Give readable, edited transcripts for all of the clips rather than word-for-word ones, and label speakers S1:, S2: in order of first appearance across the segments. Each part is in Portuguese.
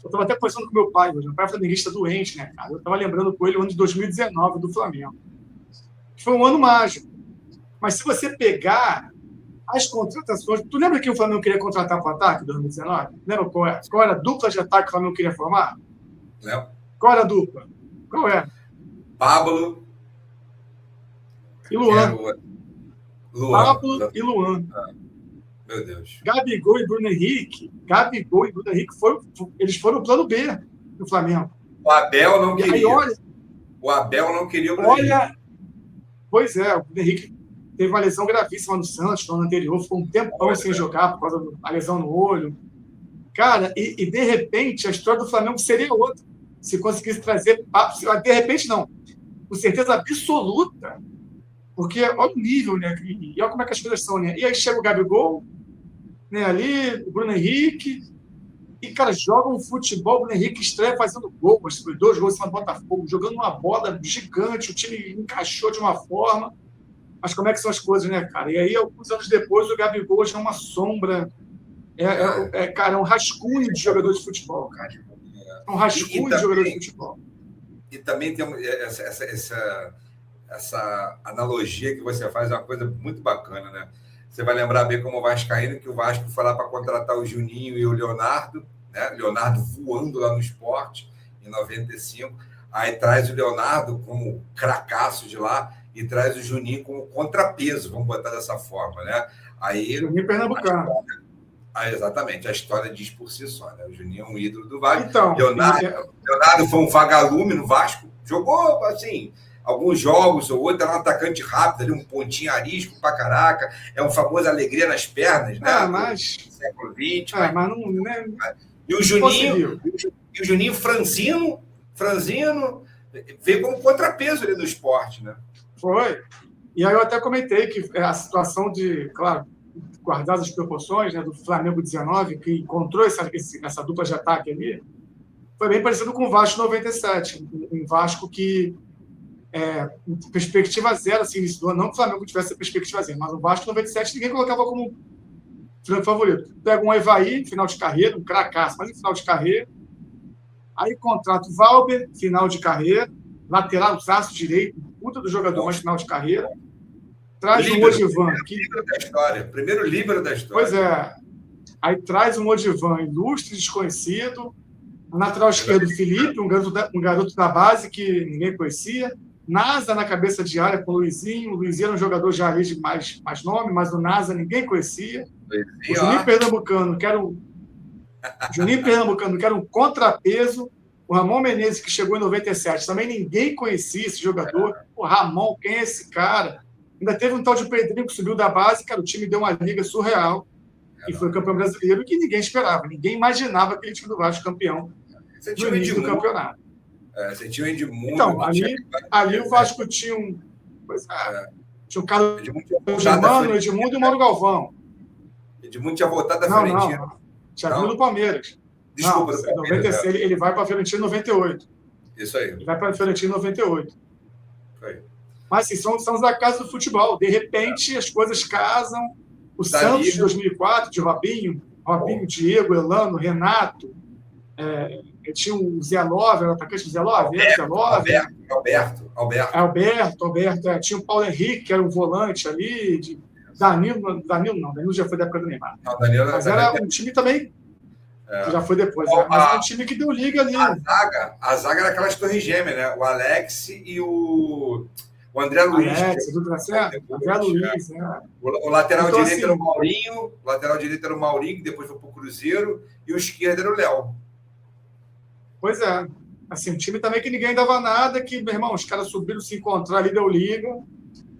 S1: Eu estava até conversando com meu pai hoje. Meu pai é flamenguista doente, né, cara? Eu estava lembrando com ele o ano de 2019 do Flamengo. Foi um ano mágico. Mas se você pegar as contratações... Tu lembra que o Flamengo queria contratar para o ataque em 2019? Lembra qual era? Qual era a dupla de ataque que o Flamengo queria formar?
S2: Não.
S1: Qual era a dupla? Qual era?
S2: Pablo
S1: e Luan.
S2: Pablo
S1: e Luan.
S2: Meu Deus.
S1: Gabigol e Bruno Henrique. Eles foram o plano B do Flamengo.
S2: O Abel não queria.
S1: Aí, olha,
S2: o Abel não queria o Bruno Henrique.
S1: Pois é, o Bruno Henrique teve uma lesão gravíssima no Santos no ano anterior, ficou um tempão sem jogar por causa da lesão no olho. Cara, e de repente a história do Flamengo seria outra. Se conseguisse trazer... De repente, não. Com certeza absoluta. Porque olha o nível, né? E olha como é que as coisas são, né? E aí chega o Gabigol, né, ali, o Bruno Henrique, e, cara, joga um futebol, o Bruno Henrique estreia fazendo gol, mas foi 2 gols em cima do Botafogo, jogando uma bola gigante, o time encaixou de uma forma. Mas como é que são as coisas, né, cara? E aí, alguns anos depois, o Gabigol já é uma sombra. Cara, é um rascunho de jogador de futebol, cara. É um rascunho de jogador de futebol.
S2: E também tem essa analogia que você faz, é uma coisa muito bacana, né? Você vai lembrar bem como o Vascaíno, que o Vasco foi lá para contratar o Juninho e o Leonardo, né? Leonardo voando lá no Sport, em 95. Aí traz o Leonardo como cracaço de lá e traz o Juninho como contrapeso, vamos botar dessa forma, né? Aí,
S1: Juninho Pernambucano.
S2: Exatamente, a história diz por si só, né? O Juninho é um ídolo do Vasco.
S1: Então,
S2: Leonardo foi um vagalume no Vasco, jogou, assim, alguns jogos ou outro, era um atacante rápido, ali, um pontinho arisco pra caraca, é um famoso alegria nas pernas, né?
S1: Mas...
S2: século XX.
S1: Mas não... Né?
S2: E o Juninho franzino, veio como contrapeso ali no esporte, né?
S1: Foi. E aí eu até comentei que a situação de, claro, guardadas as proporções, né, do Flamengo 19, que encontrou essa dupla de ataque ali, foi bem parecido com o Vasco 97. Um Vasco que, perspectiva zero, assim, não que o Flamengo tivesse perspectiva zero, mas o Vasco 97 ninguém colocava como favorito. Pega um Evaí, final de carreira, um cracaço, mas em final de carreira. Aí contrata o Valber, final de carreira, lateral direito, puta do jogador, mas final de carreira. Traz o Odivan.
S2: Primeiro líbero da história.
S1: Pois é. Aí traz um Odivan ilustre, desconhecido. O lateral esquerdo, Felipe, um garoto da base que ninguém conhecia. Nasa na cabeça de área com o Luizinho. O Luizinho era um jogador já ali de mais nome, mas o Nasa ninguém conhecia. O Juninho Pernambucano, que era um contrapeso. O Ramon Menezes, que chegou em 97, também ninguém conhecia esse jogador. O Ramon, quem é esse cara? Ainda teve um tal de Pedrinho que subiu da base, cara, o time deu uma liga surreal e foi campeão brasileiro que ninguém esperava. Ninguém imaginava aquele time do Vasco campeão no início do campeonato.
S2: Você tinha o Edmundo.
S1: Então, ali o Vasco tinha um... tinha o Carlos Germano, o Edmundo e o Mauro Galvão.
S2: Edmundo tinha voltado da Fiorentina.
S1: Não. Tinha vindo do Palmeiras.
S2: Desculpa,
S1: não, do Palmeiras. 96, ele vai para a Fiorentina em 98.
S2: Isso aí.
S1: Ele vai para a Fiorentina em 98.
S2: Foi.
S1: Mas, assim, são da casa do futebol. De repente, as coisas casam. O Santos, de 2004, de Robinho, Diego, Elano, Renato. Tinha o Zé Love, o atacante do Zé Love. Alberto. Tinha o Paulo Henrique, que era um volante ali. Danilo já foi da época do Neymar. Mas era um time também... Já foi depois, mas é um time que deu liga ali.
S2: A zaga era aquelas torres gêmeas, né? O Alex e o André Luiz.
S1: Tudo tá certo? André Luiz, né?
S2: O lateral então, direito era o Maurinho, o lateral direito era o Maurinho, que depois foi pro Cruzeiro, e o esquerdo era o Léo.
S1: Pois é. Assim, um time também que ninguém dava nada, que, meu irmão, os caras subiram, se encontraram ali, deu liga,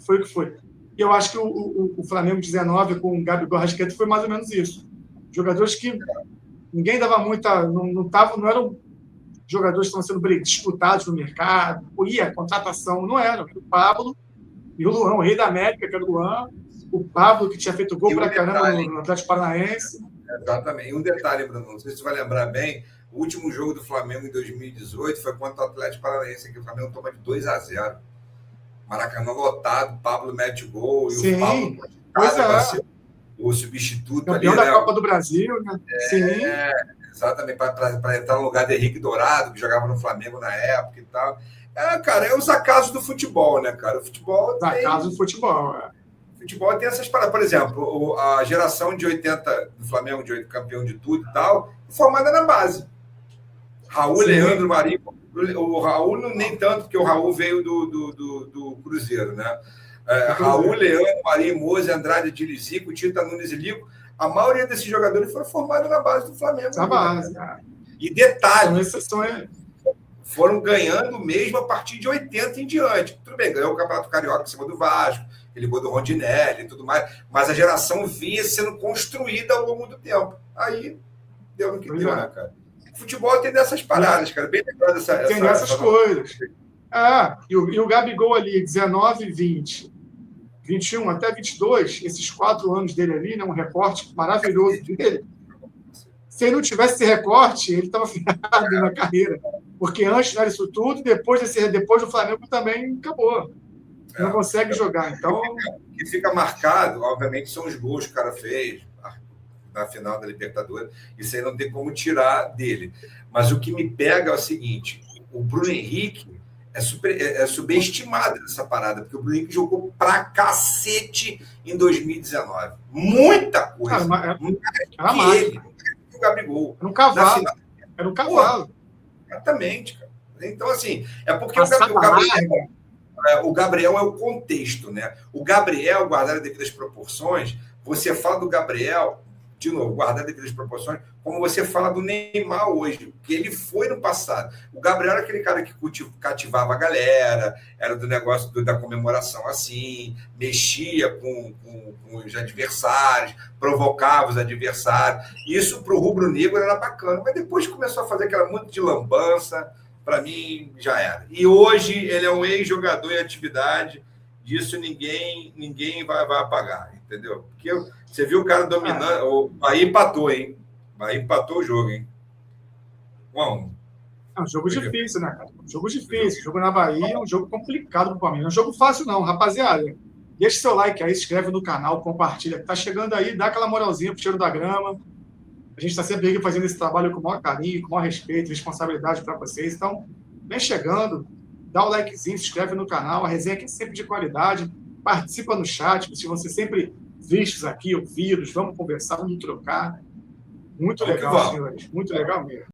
S1: foi o que foi. E eu acho que o Flamengo 19 com o Gabigol Arrascaeta foi mais ou menos isso. Jogadores que ninguém dava muita... Não eram jogadores que estavam sendo disputados no mercado. Contratação não era. O Pablo e o Luan, o rei da América, que era o Luan. O Pablo, que tinha feito gol pra caramba no Atlético Paranaense.
S2: Exatamente. E um detalhe, Bruno, não sei se você vai lembrar bem, o último jogo do Flamengo em 2018 foi contra o Atlético Paranaense, que o Flamengo toma de 2-0. Maracanã lotado, o Pablo mete gol e o Pablo o substituto
S1: campeão
S2: ali,
S1: da Copa do Brasil, né?
S2: Sim. Exatamente, para entrar no lugar de Henrique Dourado, que jogava no Flamengo na época e tal. Cara, é os acasos do futebol, né, cara? O futebol
S1: Os acasos do futebol,
S2: futebol tem essas paradas. Por exemplo, a geração de 80 do Flamengo, de campeão de tudo e tal, formada na base. Raul, sim. Leandro, Marinho. O Raul, nem tanto, porque o Raul veio do Cruzeiro, né? Raul, Leandro, Marinho, Moza, Andrade, Dilizico, Tita Nunes e Lico. A maioria desses jogadores foram formados na base do Flamengo.
S1: Na base,
S2: E detalhe, foram ganhando mesmo a partir de 80 em diante. Tudo bem, ganhou o Campeonato Carioca em cima do Vasco, ele gol do Rondinelli e tudo mais, mas a geração vinha sendo construída ao longo do tempo. Aí deu no que deu, né, cara? O futebol tem dessas paradas, cara. Bem lembrado
S1: tem dessas coisas. E o Gabigol ali, 19, 20, 21 até 22, esses 4 anos dele ali, né, um recorte maravilhoso dele. Se ele não tivesse esse recorte, ele estava ferrado na carreira. Porque antes não era isso tudo, depois do Flamengo também acabou. Não consegue jogar. Então...
S2: O que fica marcado, obviamente, são os gols que o cara fez na final da Libertadores. Isso aí não tem como tirar dele. Mas o que me pega é o seguinte: o Bruno Henrique é subestimado nessa parada, porque o Bruno Henrique jogou pra cacete em 2019. Muita coisa.
S1: Era
S2: ele, o Gabigol.
S1: Era um cavalo. Era um cavalo.
S2: Exatamente, cara. Então, assim, é porque o Gabriel é o contexto, né? O Gabriel, guardar as devidas proporções, você fala do Gabriel, de novo, guardar as devidas proporções, como você fala do Neymar hoje, que ele foi no passado. O Gabriel era aquele cara que cativava a galera, era do negócio da comemoração assim, mexia com os adversários, provocava os adversários. Isso para o rubro-negro era bacana, mas depois começou a fazer aquela monte de lambança, para mim já era. E hoje ele é um ex-jogador em atividade, disso ninguém vai apagar, entendeu? Porque você viu o cara dominando, o Bahia empatou, hein? O Bahia empatou o jogo, hein? 1-1.
S1: É um jogo difícil, né, cara? Um jogo difícil. O jogo na Bahia é um jogo complicado para o Palmeiras. Não é um jogo fácil, não, rapaziada. Deixa seu like aí, se inscreve no canal, compartilha. Tá chegando aí, dá aquela moralzinha pro Cheiro da Grama. A gente está sempre aqui fazendo esse trabalho com o maior carinho, com o maior respeito, responsabilidade para vocês. Então, vem chegando, dá o likezinho, se inscreve no canal. A resenha aqui é sempre de qualidade. Participa no chat, se você sempre vistos aqui, ouvidos. Vamos conversar, vamos trocar. Muito legal, senhores. Muito legal mesmo.